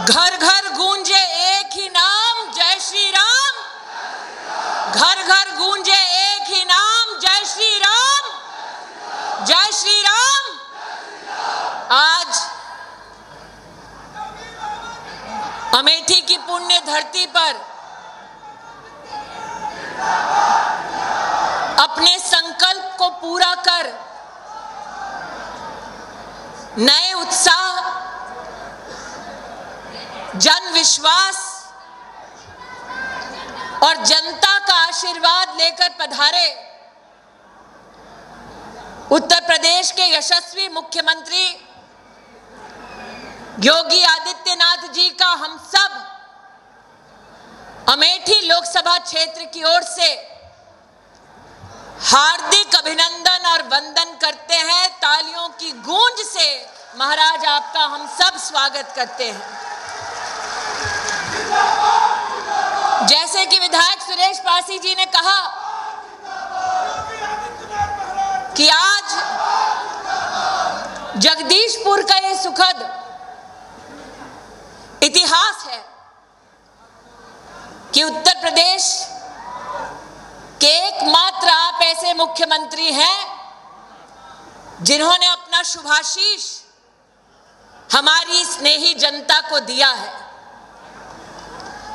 घर घर गूंजे एक ही नाम जय श्री राम। घर घर गूंजे एक ही नाम जय श्री राम। जय श्री राम। आज अमेठी की पुण्य धरती पर अपने संकल्प को पूरा कर नए उत्साह, जन विश्वास और जनता का आशीर्वाद लेकर पधारे उत्तर प्रदेश के यशस्वी मुख्यमंत्री योगी आदित्यनाथ जी का हम सब अमेठी लोकसभा क्षेत्र की ओर से हार्दिक अभिनंदन और वंदन करते हैं। तालियों की गूंज से महाराज आपका हम सब स्वागत करते हैं। जैसे कि विधायक सुरेश पासी जी ने कहा कि आज जगदीशपुर का ये सुखद इतिहास है कि उत्तर प्रदेश के एकमात्र आप ऐसे मुख्यमंत्री हैं जिन्होंने अपना शुभाशीष हमारी स्नेही जनता को दिया है।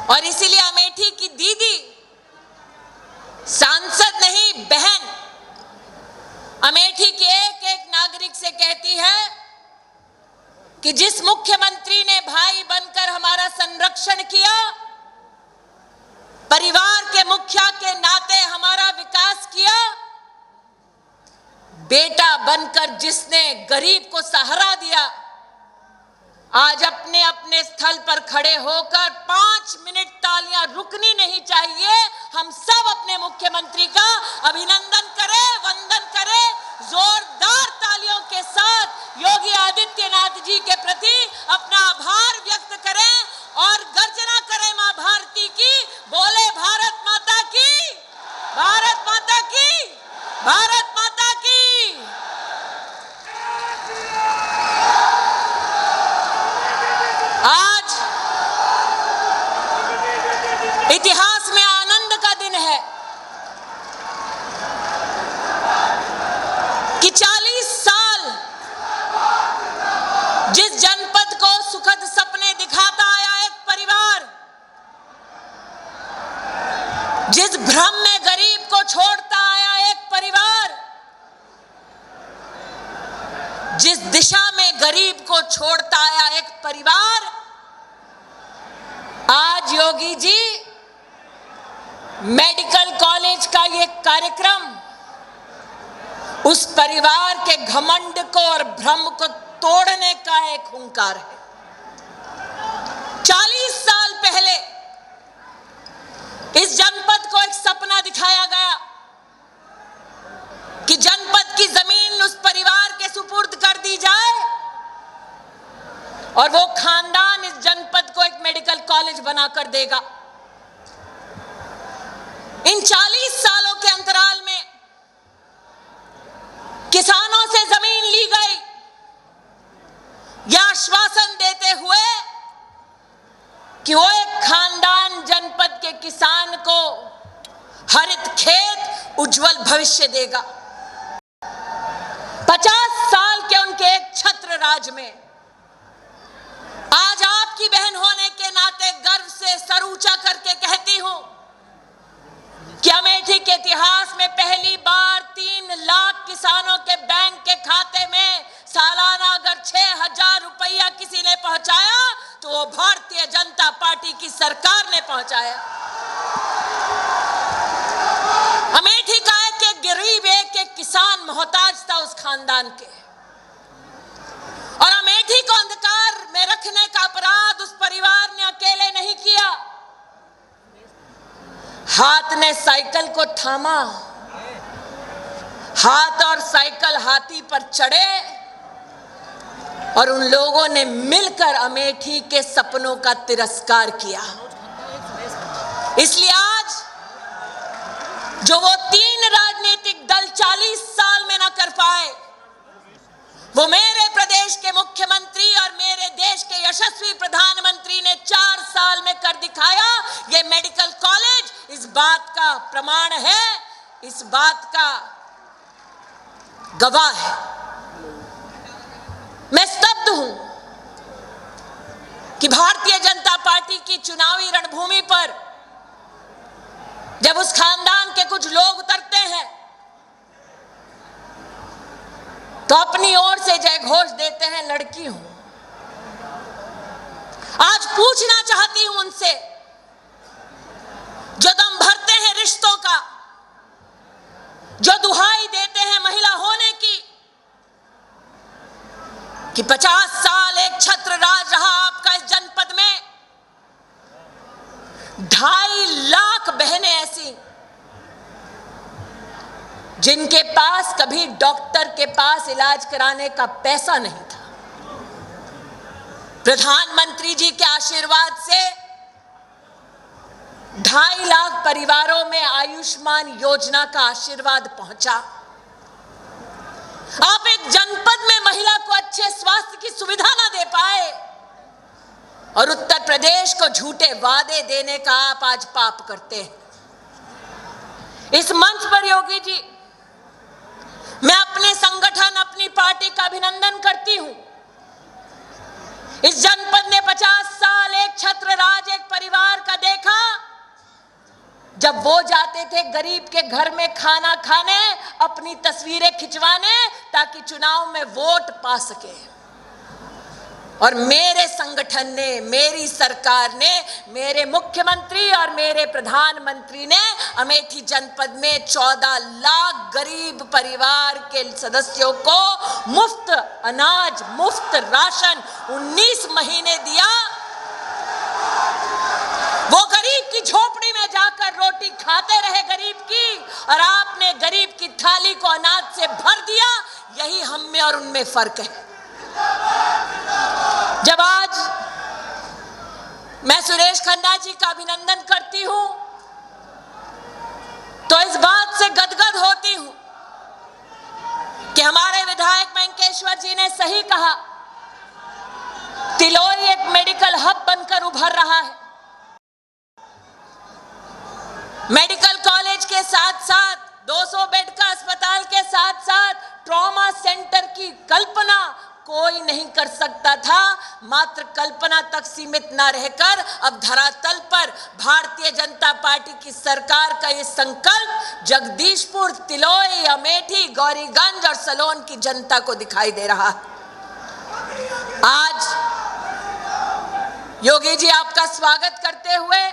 और इसीलिए अमेठी की दीदी, सांसद नहीं बहन, अमेठी के एक एक नागरिक से कहती है कि जिस मुख्यमंत्री ने भाई बनकर हमारा संरक्षण किया, परिवार के मुखिया के नाते हमारा विकास किया, बेटा बनकर जिसने गरीब को सहारा दिया, आज अपने अपने स्थल पर खड़े होकर 5 मिनट तालियां रुकनी नहीं चाहिए। हम सब अपने मुख्यमंत्री का अभिनंदन करें, वंदन करें, जोरदार तालियों के साथ योगी आदित्यनाथ जी के प्रति अपना आभार व्यक्त करें और गर्जना करें मां भारती की। बोले भारत माता की, भारत माता की, भारत माता की। आज इतिहास में आनंद का दिन है कि 40 साल जिस जनपद को सुखद सपने दिखाता आया एक परिवार, जिस भ्रम में गरीब को छोड़ता आया एक परिवार, जिस दिशा में गरीब को छोड़ता आया एक परिवार, आज योगी जी मेडिकल कॉलेज का ये कार्यक्रम उस परिवार के घमंड को और भ्रम को तोड़ने का एक हुंकार है। 40 साल पहले इस जनपद को एक सपना दिखाया गया कि जनपद की जमीन उस परिवार के सुपुर्द कर दी जाए और वो खानदान इस जनपद को एक मेडिकल कॉलेज बनाकर देगा। इन 40 सालों के अंतराल में किसानों से जमीन ली गई, यह आश्वासन देते हुए कि वो एक खानदान जनपद के किसान को हरित खेत, उज्जवल भविष्य देगा। 50 साल के उनके एक छत्र राज में आज आपकी बहन होने के नाते गर्व से सर ऊंचा करके कहती हूं कि अमेठी के इतिहास में पहली बार 3 लाख किसानों के बैंक के खाते में सालाना अगर 6,000 रुपया किसी ने पहुंचाया तो वो भारतीय जनता पार्टी की सरकार ने पहुंचाया। अमेठी का एक गरीब, एक किसान मोहताज था उस खानदान के, और अमेठी को अंधकार में रखने का अपराध उस परिवार ने अकेले नहीं किया। हाथ ने साइकिल को थामा, हाथ और साइकिल हाथी पर चढ़े और उन लोगों ने मिलकर अमेठी के सपनों का तिरस्कार किया। इसलिए आज जो वो 3 राजनीतिक दल 40 साल में ना कर पाए, वो मेरे प्रदेश के मुख्यमंत्री और मेरे देश के यशस्वी प्रधानमंत्री ने बात का प्रमाण है, इस बात का गवाह है। मैं स्तब्ध हूं कि भारतीय जनता पार्टी की चुनावी रणभूमि पर जब उस खानदान के कुछ लोग उतरते हैं तो अपनी ओर से जय घोष देते हैं, लड़की हूं। आज पूछना चाहती हूं उनसे जो दम भरते हैं रिश्तों का, जो दुहाई देते हैं महिला होने की, कि 50 साल एक छत्र राज रहा आपका इस जनपद में, 2.5 लाख बहनें ऐसी जिनके पास कभी डॉक्टर के पास इलाज कराने का पैसा नहीं था, प्रधानमंत्री जी के आशीर्वाद से 2.5 लाख परिवारों में आयुष्मान योजना का आशीर्वाद पहुंचा। आप एक जनपद में महिला को अच्छे स्वास्थ्य की सुविधा ना दे पाए और उत्तर प्रदेश को झूठे वादे देने का आप आज पाप करते हैं। इस मंच पर योगी जी, मैं अपने संगठन, अपनी पार्टी का अभिनंदन करती हूं। इस जनपद ने 50 साल एक छत्र राज, एक परिवार का देखा, जब वो जाते थे गरीब के घर में खाना खाने, अपनी तस्वीरें खिंचवाने ताकि चुनाव में वोट पा सके। और मेरे संगठन ने, मेरी सरकार ने, मेरे मुख्यमंत्री और मेरे प्रधानमंत्री ने अमेठी जनपद में 14 लाख गरीब परिवार के सदस्यों को मुफ्त अनाज, मुफ्त राशन 19 महीने दिया। वो गरीब की झोपड़ी में जाकर रोटी खाते रहे गरीब की, और आपने गरीब की थाली को अनाज से भर दिया। यही हम में और उनमें फर्क है। जब आज मैं सुरेश खन्ना जी का अभिनंदन करती हूं तो इस बात से गदगद होती हूं कि हमारे विधायक वेंकेश्वर जी ने सही कहा, तिलोई एक मेडिकल हब बनकर उभर रहा है। मेडिकल कॉलेज के साथ साथ 200 बेड का अस्पताल के साथ साथ ट्रॉमा सेंटर की कल्पना कोई नहीं कर सकता था। मात्र कल्पना तक सीमित न रहकर अब धरातल पर भारतीय जनता पार्टी की सरकार का ये संकल्प जगदीशपुर, तिलोई, अमेठी, गौरीगंज और सलोन की जनता को दिखाई दे रहा है। आज योगी जी आपका स्वागत करते हुए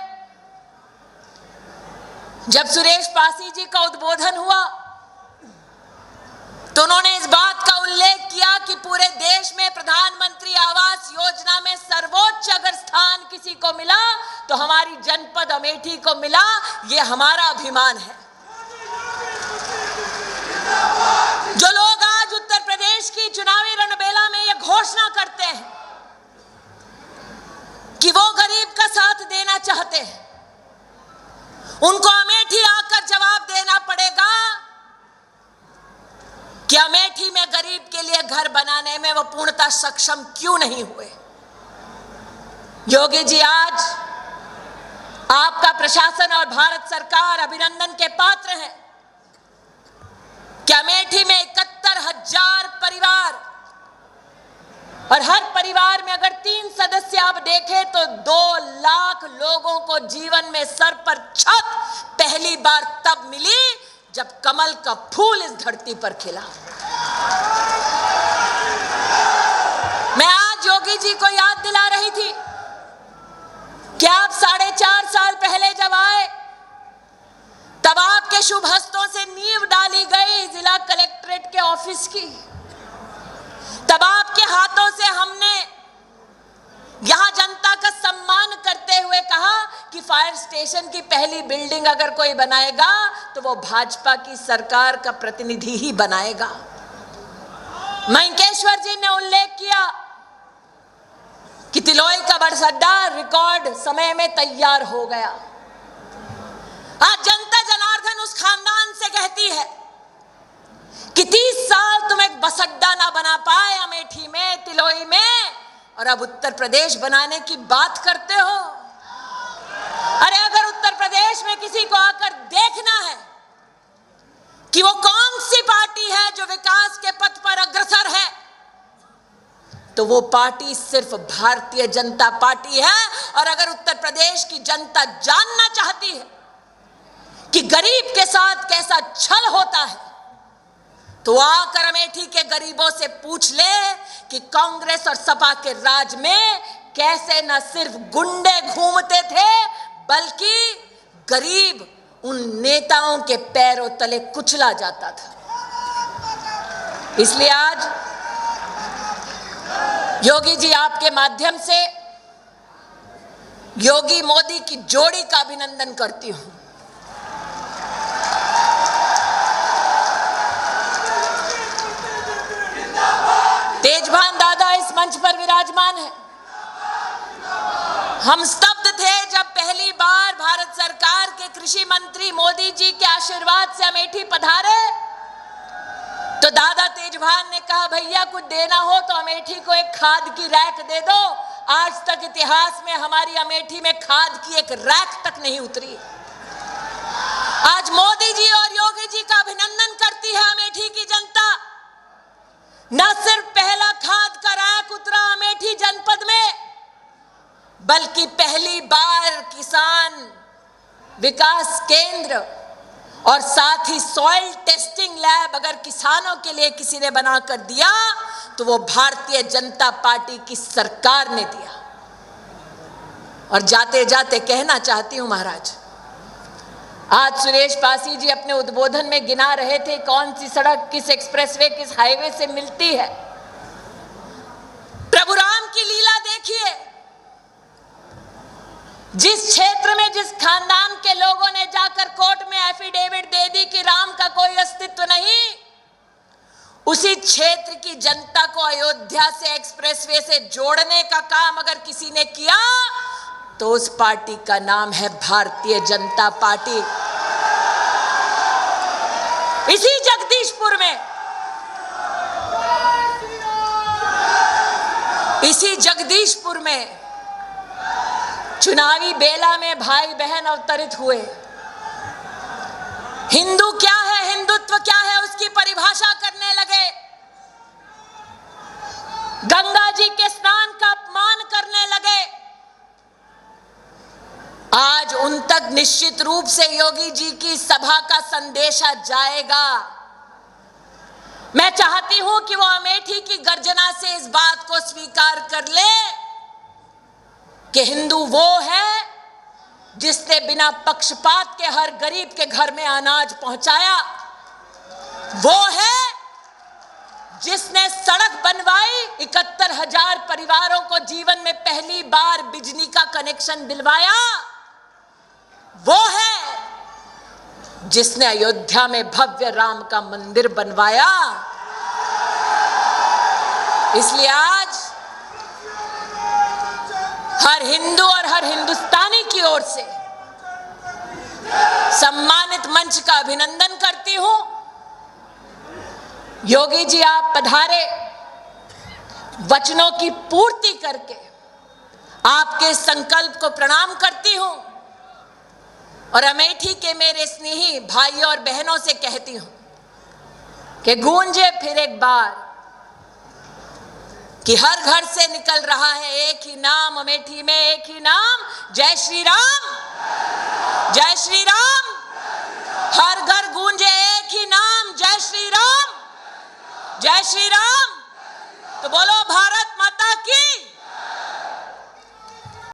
जब सुरेश पासी जी का उद्बोधन हुआ तो उन्होंने इस बात का उल्लेख किया कि पूरे देश में प्रधानमंत्री आवास योजना में सर्वोच्च अगर स्थान किसी को मिला तो हमारी जनपद अमेठी को मिला। ये हमारा अभिमान है। जो लोग आज उत्तर प्रदेश की चुनावी रणबेला में ये घोषणा करते हैं कि वो गरीब का साथ देना चाहते हैं, उनको अमेठी आकर जवाब देना पड़ेगा कि अमेठी में गरीब के लिए घर बनाने में वो पूर्णतः सक्षम क्यों नहीं हुए। योगी जी, आज आपका प्रशासन और भारत सरकार अभिनंदन के पात्र है कि अमेठी में 71,000 परिवार, और हर परिवार में अगर 3 सदस्य आप देखें तो 2 लाख लोगों को जीवन में सर पर छत पहली बार तब मिली जब कमल का फूल इस धरती पर खिला। मैं आज योगी जी को याद दिला रही थी कि आप 4.5 साल पहले जब आए तब आपके शुभ हस्तों से नींव डाली गई जिला कलेक्ट्रेट के ऑफिस की। तब आपके हाथों से हमने यहां जनता का सम्मान करते हुए कहा कि फायर स्टेशन की पहली बिल्डिंग अगर कोई बनाएगा तो वो भाजपा की सरकार का प्रतिनिधि ही बनाएगा। वेंकेश्वर जी ने उल्लेख किया कि तिलोई का बस अड्डा रिकॉर्ड समय में तैयार हो गया। आज जनता जनार्दन उस खानदान से कहती है कि 30 साल तुम एक बस अड्डा ना बना पाए अमेठी में, तिलोई में, और अब उत्तर प्रदेश बनाने की बात करते हो। अरे अगर उत्तर प्रदेश में किसी को आकर देखना है कि वो कौन सी पार्टी है जो विकास के पथ पर अग्रसर है, तो वो पार्टी सिर्फ भारतीय जनता पार्टी है। और अगर उत्तर प्रदेश की जनता जानना चाहती है कि गरीब के साथ कैसा छल होता है, तो आकर अमेठी के गरीबों से पूछ ले कि कांग्रेस और सपा के राज में कैसे न सिर्फ गुंडे घूमते थे, बल्कि गरीब उन नेताओं के पैरों तले कुचला जाता था। इसलिए आज योगी जी, आपके माध्यम से योगी मोदी की जोड़ी का अभिनंदन करती हूं। तेजभान दादा इस मंच पर विराजमान है। हम स्तब्ध थे जब पहली बार भारत सरकार के कृषि मंत्री मोदी जी के आशीर्वाद से अमेठी पधारे, तो दादा तेजभान ने कहा, भैया कुछ देना हो तो अमेठी को एक खाद की रैक दे दो। आज तक इतिहास में हमारी अमेठी में खाद की एक रैक तक नहीं उतरी। आज मोदी जी और योगी जी का अभिनंदन करती है अमेठी की जनता। न सिर्फ पहला खाद का रैक उतरा अमेठी जनपद में, बल्कि पहली बार किसान विकास केंद्र और साथ ही सॉइल टेस्टिंग लैब अगर किसानों के लिए किसी ने बनाकर दिया, तो वो भारतीय जनता पार्टी की सरकार ने दिया। और जाते जाते कहना चाहती हूं महाराज, आज सुरेश पासी जी अपने उद्बोधन में गिना रहे थे कौन सी सड़क किस एक्सप्रेसवे किस हाईवे से मिलती है। प्रभु राम की लीला देखिए, जिस क्षेत्र में जिस खानदान के लोगों ने जाकर कोर्ट में एफिडेविट दे दी कि राम का कोई अस्तित्व नहीं, उसी क्षेत्र की जनता को अयोध्या से एक्सप्रेसवे से जोड़ने का काम अगर किसी ने किया, तो उस पार्टी का नाम है भारतीय जनता पार्टी। इसी जगदीशपुर में चुनावी बेला में भाई बहन अवतरित हुए। हिंदू क्या है, हिंदुत्व क्या है, उसकी परिभाषा करने लगे। गंगा जी के स्नान का अपमान करने लगे। आज उन तक निश्चित रूप से योगी जी की सभा का संदेशा जाएगा। मैं चाहती हूं कि वो अमेठी की गर्जना से इस बात को स्वीकार कर ले कि हिंदू वो है जिसने बिना पक्षपात के हर गरीब के घर में अनाज पहुंचाया, वो है जिसने सड़क बनवाई, 71,000 परिवारों को जीवन में पहली बार बिजली का कनेक्शन दिलवाया, वो है जिसने अयोध्या में भव्य राम का मंदिर बनवाया। इसलिए आज हर हिंदू और हर हिंदुस्तानी की ओर से सम्मानित मंच का अभिनंदन करती हूं। योगी जी आप पधारे, वचनों की पूर्ति करके आपके संकल्प को प्रणाम करती हूं और अमेठी के मेरे स्नेही भाइयों और बहनों से कहती हूं कि गूंजे फिर एक बार कि हर घर से निकल रहा है एक ही नाम, अमेठी में एक ही नाम, जय श्री राम, जय श्री राम। हर घर गूंजे एक ही नाम, जय श्री राम, जय श्री राम। तो बोलो भारत माता की।